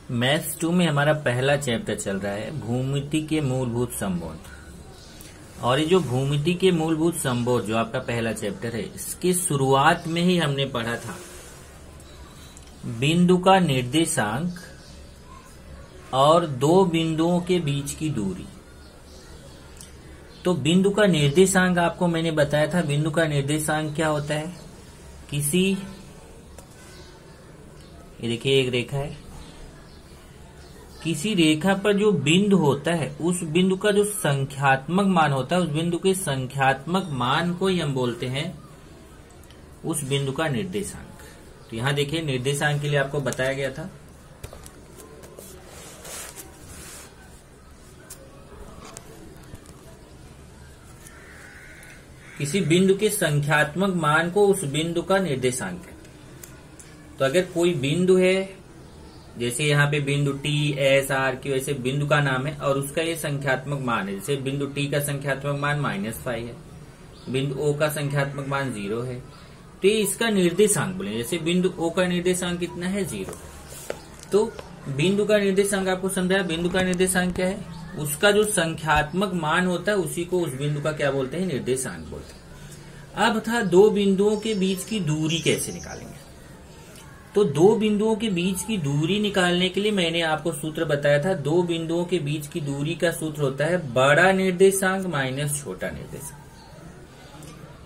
Maths 2 में हमारा पहला चैप्टर चल रहा है भूमिति के मूलभूत संबोध। और ये जो भूमिति के मूलभूत संबोध जो आपका पहला चैप्टर है, इसके शुरुआत में ही हमने पढ़ा था बिंदु का निर्देशांक और दो बिंदुओं के बीच की दूरी। तो बिंदु का निर्देशांक आपको मैंने बताया था। बिंदु का निर्देशांक क्या होता है? ये देखिए एक रेखा है, किसी रेखा पर जो बिंदु होता है उस बिंदु का जो संख्यात्मक मान होता है, उस बिंदु के संख्यात्मक मान को ही हम बोलते हैं उस बिंदु का निर्देशांक। तो यहां देखिए निर्देशांक के लिए आपको बताया गया था किसी बिंदु के संख्यात्मक मान को उस बिंदु का निर्देशांक है। तो अगर कोई बिंदु है, जैसे यहाँ पे बिंदु टी एस आर क्यू, ऐसे बिंदु का नाम है और उसका ये संख्यात्मक मान है। जैसे बिंदु टी का संख्यात्मक मान -5 है, बिंदु ओ का संख्यात्मक मान 0 है, तो ये इसका निर्देशांक बोले। जैसे बिंदु ओ का निर्देशांक कितना है? 0। तो बिंदु का निर्देशांक आपको समझाया। बिंदु का निर्देशांक क्या है? उसका जो संख्यात्मक मान होता है उसी को उस बिंदु का क्या बोलते हैं? निर्देशांक बोलते हैं। अब था दो बिंदुओं के बीच की दूरी कैसे निकालेंगे। तो दो बिंदुओं के बीच की दूरी निकालने के लिए मैंने आपको सूत्र बताया था। दो बिंदुओं के बीच की दूरी का सूत्र होता है बड़ा निर्देशांक माइनस छोटा निर्देशांक।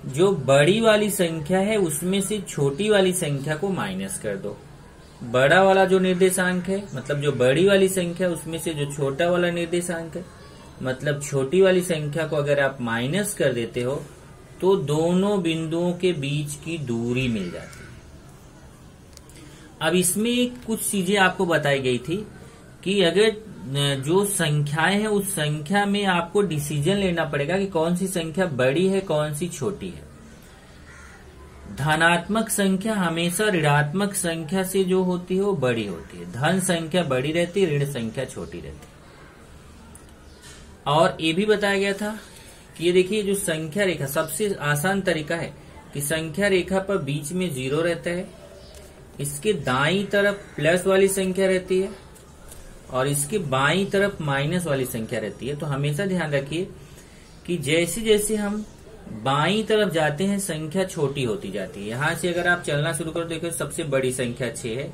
जो बड़ी वाली संख्या है उसमें से छोटी वाली संख्या को माइनस कर दो। बड़ा वाला जो निर्देशांक है, मतलब जो बड़ी वाली संख्या, उसमें से जो छोटा वाला निर्देशांक है, मतलब छोटी वाली संख्या को अगर आप माइनस कर देते हो तो दोनों बिंदुओं के बीच की दूरी मिल जाती है। अब इसमें कुछ चीजें आपको बताई गई थी कि अगर जो संख्याएं हैं उस संख्या में आपको डिसीजन लेना पड़ेगा कि कौन सी संख्या बड़ी है, कौन सी छोटी है। धनात्मक संख्या हमेशा ऋणात्मक संख्या से जो होती है वो बड़ी होती है। धन संख्या बड़ी रहती है, ऋण संख्या छोटी रहती है। और ये भी बताया गया था कि ये देखिए जो संख्या रेखा, सबसे आसान तरीका है कि संख्या रेखा पर बीच में 0 रहता है, इसके दाईं तरफ प्लस वाली संख्या रहती है और इसके बाईं तरफ माइनस वाली संख्या रहती है। तो हमेशा ध्यान रखिए कि जैसे जैसे हम बाईं तरफ जाते हैं संख्या छोटी होती जाती है। यहां से अगर आप चलना शुरू करो, देखो सबसे बड़ी संख्या 6 है।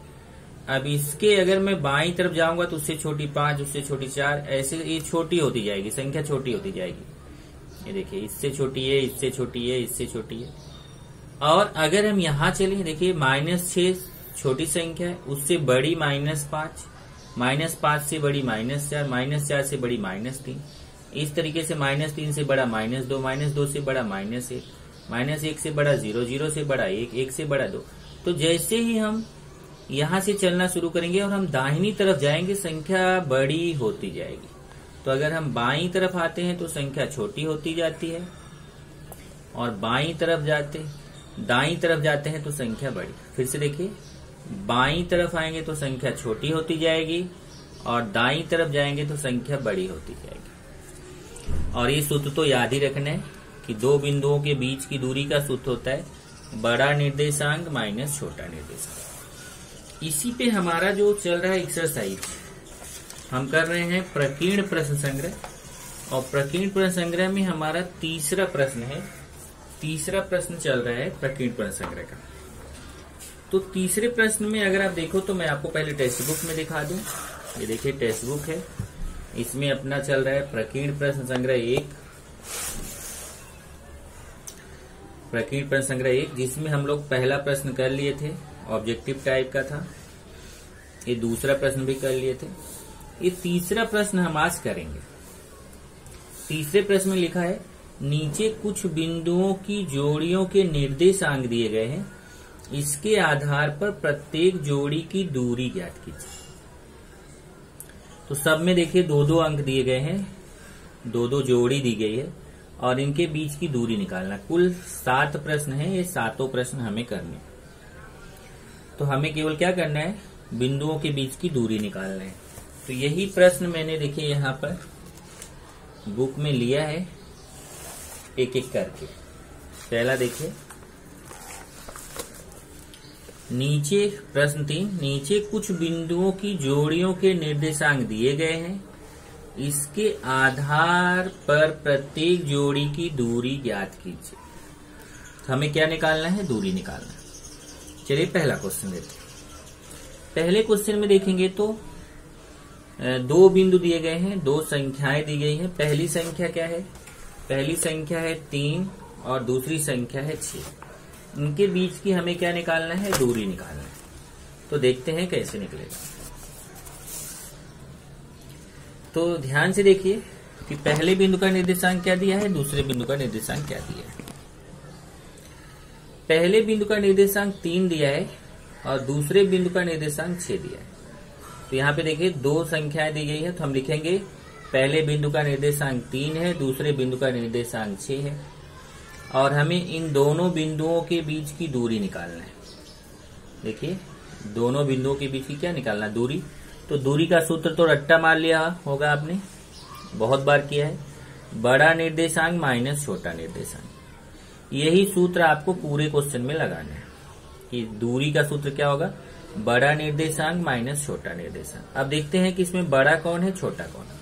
अब इसके अगर मैं बाईं तरफ जाऊंगा तो उससे छोटी 5, उससे छोटी 4, ऐसे ये छोटी होती जाएगी, संख्या छोटी होती जाएगी। ये देखिए इससे छोटी है, इससे छोटी है, इससे छोटी है। और अगर हम यहाँ चले, देखिए -6 छोटी संख्या है, उससे बड़ी -5, -5 से बड़ी -4, -4 से बड़ी -3, इस तरीके से -3 से बड़ा -2, -2 से बड़ा -1, -1 से बड़ा 0, 0 से बड़ा 1, 1 से बड़ा 2। तो जैसे ही हम यहाँ से चलना शुरू करेंगे और हम दाहिनी तरफ जाएंगे, संख्या बड़ी होती जाएगी। तो अगर हम बाईं तरफ आते हैं तो संख्या छोटी होती जाती है और दाईं तरफ जाते हैं तो संख्या बड़ी। फिर से देखिए, बाईं तरफ आएंगे तो संख्या छोटी होती जाएगी और दाईं तरफ जाएंगे तो संख्या बड़ी होती जाएगी। और ये सूत्र तो याद ही रखना है कि दो बिंदुओं के बीच की दूरी का सूत्र होता है बड़ा निर्देशांक माइनस छोटा निर्देशांक। इसी पे हमारा जो चल रहा है एक्सरसाइज, हम कर रहे हैं प्रकीर्ण प्रश्न संग्रह। और प्रकीर्ण प्रश्न संग्रह में हमारा तीसरा प्रश्न है। तीसरा प्रश्न चल रहा है प्रकीर्ण प्रश्न संग्रह का। तो तीसरे प्रश्न में अगर आप देखो तो मैं आपको पहले टेक्स्ट बुक में दिखा दूं। ये देखिए टेक्स्ट बुक है, इसमें अपना चल रहा है प्रकीर्ण प्रश्न संग्रह 1, प्रकीर्ण प्रश्न संग्रह 1, जिसमें हम लोग पहला प्रश्न कर लिए थे, ऑब्जेक्टिव टाइप का था। ये दूसरा प्रश्न भी कर लिए थे। ये तीसरा प्रश्न हम आज करेंगे। तीसरे प्रश्न में लिखा है, नीचे कुछ बिंदुओं की जोड़ियों के निर्देशांक दिए गए हैं, इसके आधार पर प्रत्येक जोड़ी की दूरी ज्ञात कीजिए। तो सब में देखिए 2-2 अंक दिए गए हैं, 2-2 जोड़ी दी गई है और इनके बीच की दूरी निकालना। कुल 7 प्रश्न हैं, ये 7 प्रश्न हमें करने। तो हमें केवल क्या करना है? बिंदुओं के बीच की दूरी निकालना है। तो यही प्रश्न मैंने देखिए यहाँ पर बुक में लिया है एक एक करके। पहला देखिए, नीचे प्रश्न 3, नीचे कुछ बिंदुओं की जोड़ियों के निर्देशांक दिए गए हैं, इसके आधार पर प्रत्येक जोड़ी की दूरी ज्ञात कीजिए। तो हमें क्या निकालना है? दूरी निकालना है। चलिए पहला क्वेश्चन लेते हैं। पहले क्वेश्चन में देखेंगे तो दो बिंदु दिए गए हैं, दो संख्याएं दी गई हैं। पहली संख्या क्या है? पहली संख्या है 3 और दूसरी संख्या है 6। इनके बीच की हमें क्या निकालना है? दूरी निकालना है। तो देखते हैं कैसे निकलेगा। तो ध्यान से देखिए कि पहले बिंदु का निर्देशांक क्या दिया है, दूसरे बिंदु का निर्देशांक क्या दिया है। पहले बिंदु का निर्देशांक 3 दिया है और दूसरे बिंदु का निर्देशांक 6 दिया है। तो यहाँ पे देखिए दो संख्याएं दी गई है, तो हम लिखेंगे पहले बिंदु का निर्देशांक 3 है, दूसरे बिंदु का निर्देशांक 6 है और हमें इन दोनों बिंदुओं के बीच की दूरी निकालना है। देखिए दोनों बिंदुओं के बीच की क्या निकालना? दूरी। तो दूरी का सूत्र तो रट्टा मार लिया होगा आपने, बहुत बार किया है, बड़ा निर्देशांक माइनस छोटा निर्देशांक। यही सूत्र आपको पूरे क्वेश्चन में लगाना है कि दूरी का सूत्र क्या होगा? बड़ा निर्देशांक माइनस छोटा निर्देशांक। अब देखते हैं कि इसमें बड़ा कौन है, छोटा कौन है।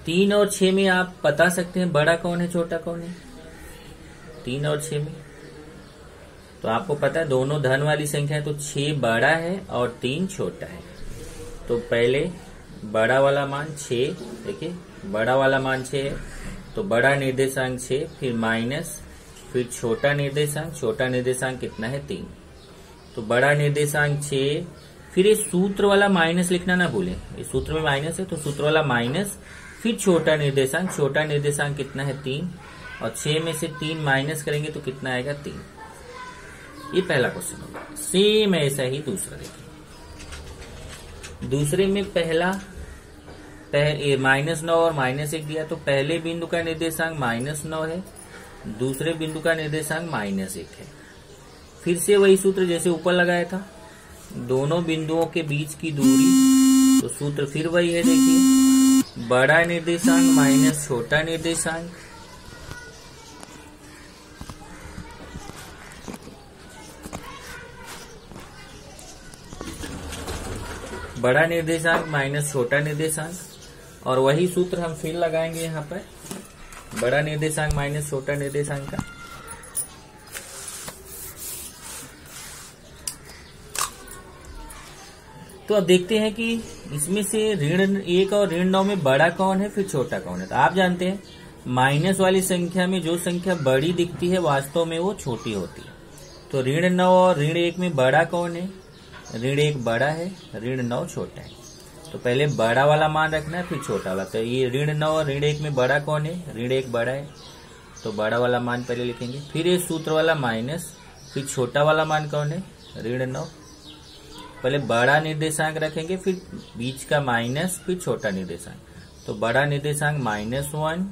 3 और 6 में आप बता सकते हैं बड़ा कौन है, छोटा कौन है। 3 और 6 में तो आपको पता है दोनों धन वाली संख्या है, तो 6 बड़ा है और 3 छोटा है। तो पहले बड़ा वाला मान 6, देखिए बड़ा वाला मान 6 है, तो बड़ा निर्देशांक 6, फिर माइनस, फिर छोटा निर्देशांक कितना है? 3। तो बड़ा निर्देशांक 6, फिर इस सूत्र वाला माइनस लिखना ना भूलें, इस सूत्र में माइनस है तो सूत्र वाला माइनस, फिर छोटा निर्देशांक कितना है? 3। और 6 में से 3 माइनस करेंगे तो कितना आएगा? 3। ये पहला क्वेश्चन होगा। सेम ऐसा ही दूसरा देखिए। दूसरे में पहला -9 और -1 दिया, तो पहले बिंदु का निर्देशांक -9 है, दूसरे बिंदु का निर्देशांक -1 है। फिर से वही सूत्र जैसे ऊपर लगाया था, दोनों बिंदुओं के बीच की दूरी, तो सूत्र फिर वही है। देखिए बड़ा निर्देशांक माइनस छोटा निर्देशांक, बड़ा निर्देशांक माइनस छोटा निर्देशांक, और वही सूत्र हम फिर लगाएंगे यहाँ पर, बड़ा निर्देशांक माइनस छोटा निर्देशांक का। तो अब देखते हैं कि इसमें से ऋण 1 और ऋण 9 में बड़ा कौन है, फिर छोटा कौन है। तो आप जानते हैं माइनस वाली संख्या में जो संख्या बड़ी दिखती है वास्तव में वो छोटी होती है। तो ऋण 9 और ऋण 1 में बड़ा कौन है? ऋण 1 बड़ा है, ऋण 9 छोटा है। तो पहले बड़ा वाला मान रखना है, फिर छोटा वाला। तो ये ऋण 9 और ऋण 1 में बड़ा कौन है? ऋण 1 बड़ा है, तो बड़ा वाला मान पहले लिखेंगे, फिर ये सूत्र वाला माइनस, फिर छोटा वाला मान कौन है? ऋण 9। पहले बड़ा निर्देशांक रखेंगे, फिर बीच का माइनस, फिर छोटा निर्देशांक। तो बड़ा निर्देशांक -1,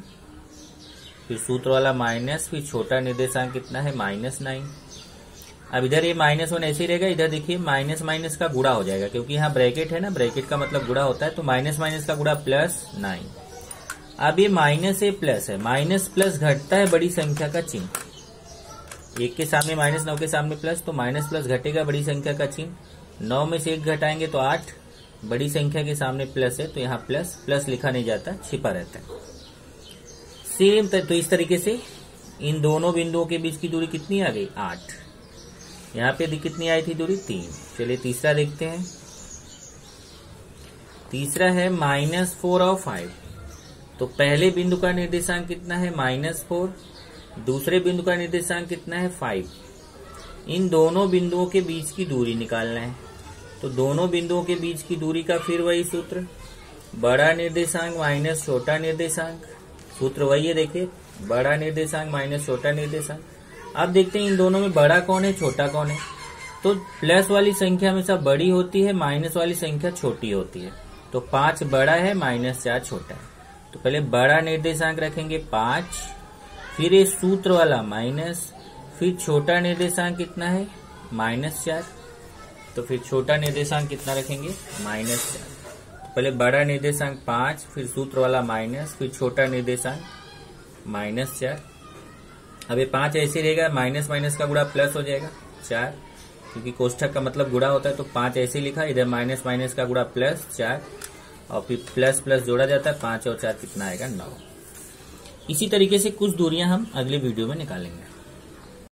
फिर सूत्र वाला माइनस, फिर छोटा निर्देशांक कितना है? -9। अब इधर ये -1 ऐसे ही रहेगा, इधर देखिए माइनस माइनस का गुणा हो जाएगा, क्योंकि यहाँ ब्रैकेट है ना, ब्रैकेट का मतलब गुणा होता है, तो माइनस माइनस का गुणा +9। अब ये माइनस से प्लस है, माइनस प्लस घटता है बड़ी संख्या का चिन्ह, 1 के सामने माइनस, 9 के सामने प्लस, तो माइनस प्लस घटेगा बड़ी संख्या का चिन्ह। 9 में से 1 घटाएंगे तो 8, बड़ी संख्या के सामने प्लस है तो यहाँ प्लस, प्लस लिखा नहीं जाता, छिपा रहता है। सेम तो इस तरीके से इन दोनों बिंदुओं के बीच की दूरी कितनी आ गई? 8। यहाँ पे कितनी आई थी दूरी? 3। चलिए तीसरा देखते हैं। तीसरा है -4 और 5। तो पहले बिंदु का निर्देशांक कितना है? -4, दूसरे बिंदु का निर्देशांक कितना है? 5। इन दोनों बिंदुओं के बीच की दूरी निकालना है। तो दोनों बिंदुओं के बीच की दूरी का फिर वही सूत्र, बड़ा निर्देशांक माइनस छोटा निर्देशांक, सूत्र वही है, देखिए बड़ा निर्देशांक माइनस छोटा निर्देशांक। अब देखते हैं इन दोनों में बड़ा कौन है, छोटा कौन है। तो प्लस वाली संख्या हमेशा बड़ी होती है, माइनस वाली संख्या छोटी होती है। तो 5 बड़ा है, -4 छोटा है। तो पहले बड़ा निर्देशांक रखेंगे 5, फिर ये सूत्र वाला माइनस, फिर छोटा निर्देशांक कितना है? -4। तो फिर छोटा निर्देशांक कितना रखेंगे? -4। पहले बड़ा निर्देशांक 5, फिर सूत्र वाला माइनस, फिर छोटा निर्देशांक -4। अब ये 5 ऐसे रहेगा, माइनस माइनस का गुणा प्लस हो जाएगा 4, क्योंकि कोष्ठक का मतलब गुणा होता है, तो 5 ऐसे लिखा, इधर माइनस माइनस का गुणा प्लस 4 और फिर प्लस प्लस जोड़ा जाता है, 5 और 4 कितना आएगा 9। इसी तरीके से कुछ दूरियां हम अगले वीडियो में निकालेंगे।